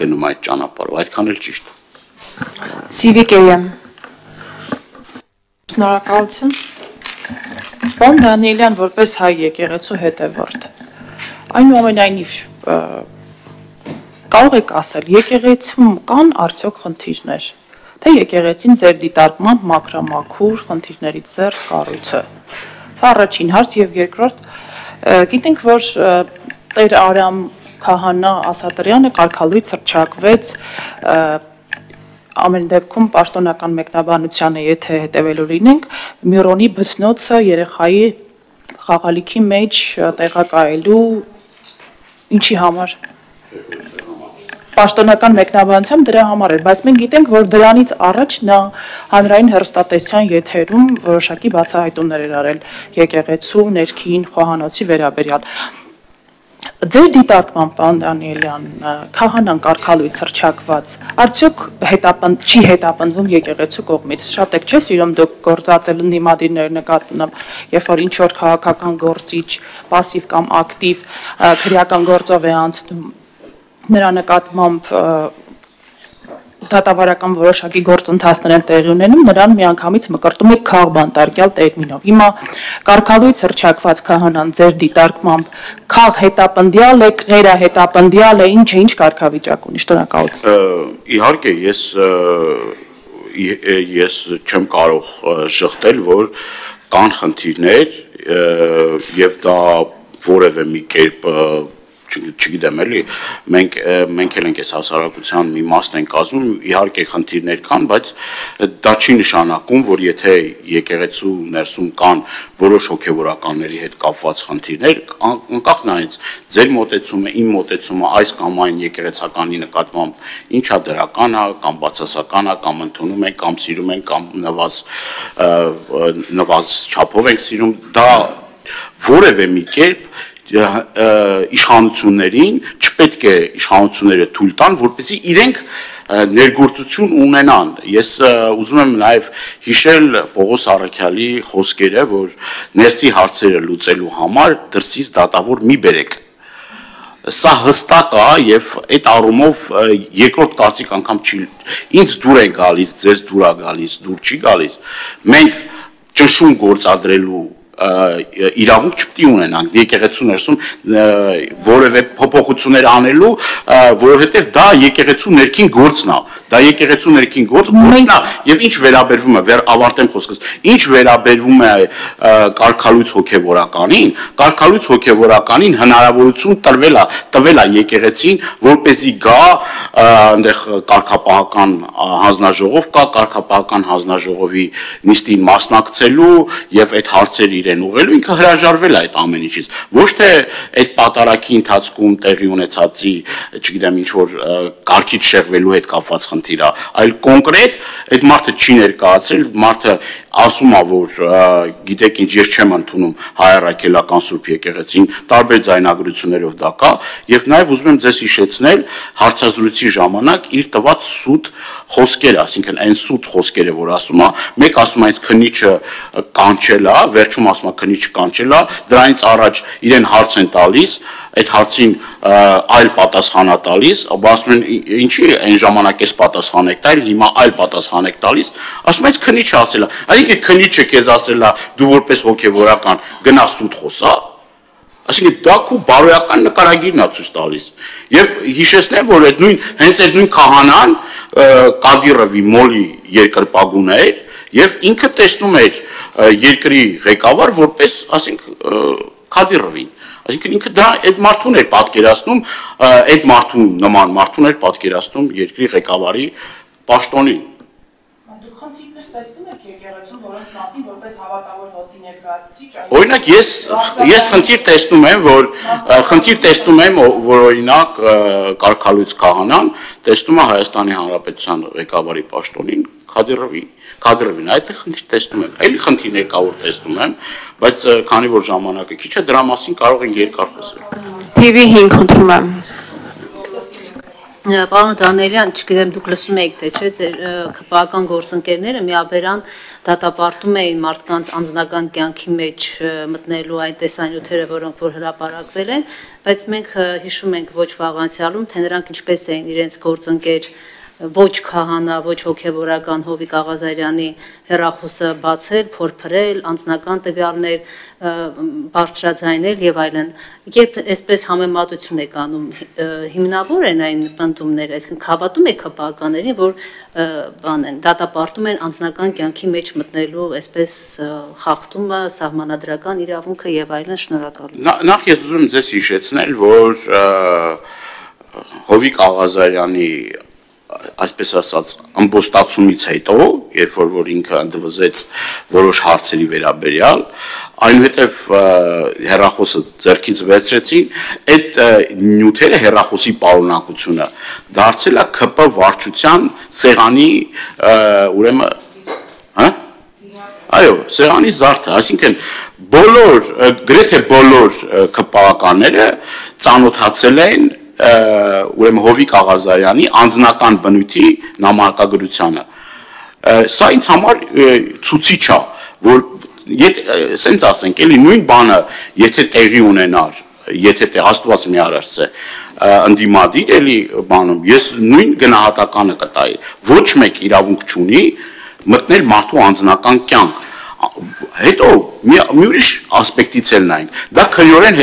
գնում այդ ճանապարհով, այդքան էլ ճիշտ։ Սիվիկեյեմ։ Շնորհակալություն։ Պարոն Դանիելյան, որպես հայ եկեղեցու հետևորդ, այնուամենայնիվ կարող եք ասել, եկեղեցում կան արդյոք խնդիրներ, թե եկեղեցին ձեր դիտարկմամբ մաքրամաքուր խնդիրներից զերծ կառույց է։ Դա առաջին հարց եւ երկրորդ, գիտենք, որ Տեր Արամ Քահանա Ասատրյանը կարգալույց հռչակվեց ամեն դեպքում պաշտոնական մեկնաբանությանը, եթե հետևելու լինենք, Միրոնի բթնոցը երեխայի խաղալիքի մեջ տեղակայելու ինչի համար։ Պաշտոնական մեկնաբանությամբ դրա համար էր, բայց մենք գիտենք, որ դրանից առաջ նա հանրային հեռուստատեսության եթերում որոշակի բացահայտումներ էր արել եկեղեցու ներքին խոհանոցի վերաբերյալ։ Ձեր դիտարկմամբ, պարոն Դանիելյան, քահանան կարգալույց հռչակված, արդյոք չի հետապնդվում եկեղեցու կողմից։ Շատ եք չէ՞ սիրում դուք գործածել ընդդիմադիրների նկատմամբ, երբ որ ինչ որ քաղաքական գործիչ, պասիվ կամ ակտիվ քրեական գործով է անցնում, նրա նկատմամբ դատավարական որոշակի գործընթացներ են տեղի ունենում, նրան միանգամից մկրտում եք քաղբանտարկյալ տերմինով։ Հիմա կարգալույց հռչակված քահանան ձեր դիտարկմամբ քաղ հետապնդյալ է, ղերահետապնդյալ է, ինչ կարգավիճակ ունի։ Շնորհակալություն։ Իհարկե, ես չեմ կարող շղթել, որ կան խնդիրներ եւ դա որևէ մի կերպ չգիտեմ էլի, մենք էլ ենք այս հասարակության մի մասն ենք կազմում, իհարկե խնդիրներ կան, բայց դա չի նշանակում, որ եթե եկեղեցու ներսում կան որոշ հոգևորականների հետ կապված խնդիրներ, անկախ նրանից ձեր մոտեցումը, իմ մոտեցումը այս կամ այն եկեղեցականի նկատմամբ ինչա դրական է, կամ բացասական է, կամ ընդունում ենք, կամ սիրում ենք, կամ նվազ չափով ենք սիրում, դա որևէ մի կերպ իշխանություններին չպետք է իշխանությունները թույլ տան, որպեսզի իրենք ներգործություն ունենան։ Ես ուզում եմ նաև հիշել Պողոս Առաքյալի խոսքերը, որ ներսի հարցերը լուծելու համար դրսից դատավոր մի բերեք։ Սա հստակ է եւ այդ առումով երկրորդ կարծիք անգամ չի ինձ դուր է գալիս, ձեզ դուր է գալիս, դուր չի գալիս։ Մենք ճնշում գործադրելու իրավունք չպետք է ունենանք եկեղեցու ներսում որևէ փոփոխություններ անելու, որովհետև դա եկեղեցու ներքին գործն է, դա եկեղեցու ներքին գործն է եւ ինչ վերաբերվում է ավարտեմ խոսքս, ինչ վերաբերվում է կարգալույց հոգեվորականին հնարավորություն տվել է եկեղեցին, որպեսզի գա այնտեղ կարգապահական հանձնաժողով կա, կարգապահական հանձնաժողովի նիստին մասնակցելու եւ այդ հարցերը իրեն ուղղելու, ինքը հրաժարվել է այդ ամեն ինչից, ոչ թե այդ պատարագի ընթացքում տեղի ունեցածի, չգիտեմ, ինչ որ կարգից շեղվելու հետ կապված խնդիր է, այլ կոնկրետ այդ մարդը չի ներկայացել, մարդը ասում է, որ գիտեք ինչ, ես չեմ ընդունում հայ առաքելական Սուրբ եկեղեցին, տարբեր ձայնագրություններով դա կա, եւ նաեւ ուզում եմ ձեզ հիշեցնել հարցազրույցի ժամանակ իր տված սուտ խոսքերը, այսինքն այն սուտ խոսքերը, որ ասում է, մեկ ասում է այս քնիչը կանչել է, վերջում ասում է քնիչը կանչել է, դրանից առաջ իրեն հարց են տալիս, այդ հարցին այլ պատասխան է տալիս, ասում են ինչի այն ժամանակ էս պատասխան եք տալ, հիմա այլ պատասխան եք տալիս, ասում է քնիչը ասել է, այսինքն քնիչը քեզ ասել է դու որպես հոգևորական գնա սուտ խոսա, այսինքն դա քո բարոյական նկարագիրն է ցույց տալիս։ Եվ հիշեցնեմ, որ հենց այդ նույն քահանան Կադիրովի մոլի երկրպագուն էր եւ ինքը տեսնում էր երկրի ղեկավար որպես, ասենք, Կադիրովին։ Այսինքն ինքը դա այդ մարդուն էր պատկերացնում, այդ մարդուն նման մարդուն էր պատկերացնում երկրի ղեկավարի պաշտոնին։ Դուք խնդիրներ տեսնում եք եկեղեցում, որոնց մասին որպես հավատավոր հոտի ներկայացուցիչ։ Օրինակ ես խնդիր տեսնում եմ, որ օրինակ կարգալույց քահանան տեսնում է Հայաստանի Հանրապետության ղեկավարի պաշտոնին Կադիրովին, այդ խնդիր տեսնում եմ, այլ խնդիրներ կա որ տեսնում եմ, բայց քանի որ ժամանակը քիչ է, դրա մասին կարող ենք երկար խոսել։ TV 5 խնդրում եմ։ Պարոն Դանելյան, չգիտեմ դուք լսում եք թե չէ, ձեր քպական գործընկերները միաբերան դատապարտում էին մարդկանց անձնական կյանքի մեջ մտնելու այն տեսանյութերը, որոնք որ հրապարակվել են, բայց մենք հիշում ենք ոչ վաղ անցյալում, թե նրանք ինչպես էին իրենց գործընկեր ոչ քահանա, ոչ հոգևորական Հովիկ Աղազարյանի հեռախոսը բացել, փորփրել, անձնական տվյալներ բարձրաձայնել եւ այլն։ Երբ այսպես համեմատություն եք անում, հիմնավոր են այն պնդումները, այսինքն հավատում եք քպականներին, որ դատապարտում են անձնական կյանքի մեջ մտնելու այսպես խախտումը, սահմանադրական իրավունքը եւ այլն, շնորհակալություն։ Նախ ես ուզում եմ ձեզ հիշեցնել, որ Հովիկ Աղազարյանի այսպես ասած ամբոստացումից հետո, երբ որ ինքը ընդվզեց որոշ հարցերի վերաբերյալ, այնուհետև հեռախոսը ձեռքից վերցրեցին, այդ նյութերը հեռախոսի պարունակությունը դարձել է ԿՊ վարչության սեղանի ուրեմն, այո, սեղանի զարդը, այսինքն գրեթե բոլոր ԿՊ-ականները ծանոթացել են ուրեմն Հովիկ Աղազարյանի անձնական բնույթի նամակագրությանը։ Սա ինձ համար ցուցիչ է, որ սենց ասենք, էլի նույն բանը, եթե տեղի ունենար, եթե Աստված մի արարծե, ընդդիմադիր էլի բանում, ես նույն գնահատականը կտայի, ոչ մեկ իրավունք չունի մտնել մարդու անձնական կյանք։ Հետո մի ուրիշ ասպեկտից էլ նայենք, դա քրեորեն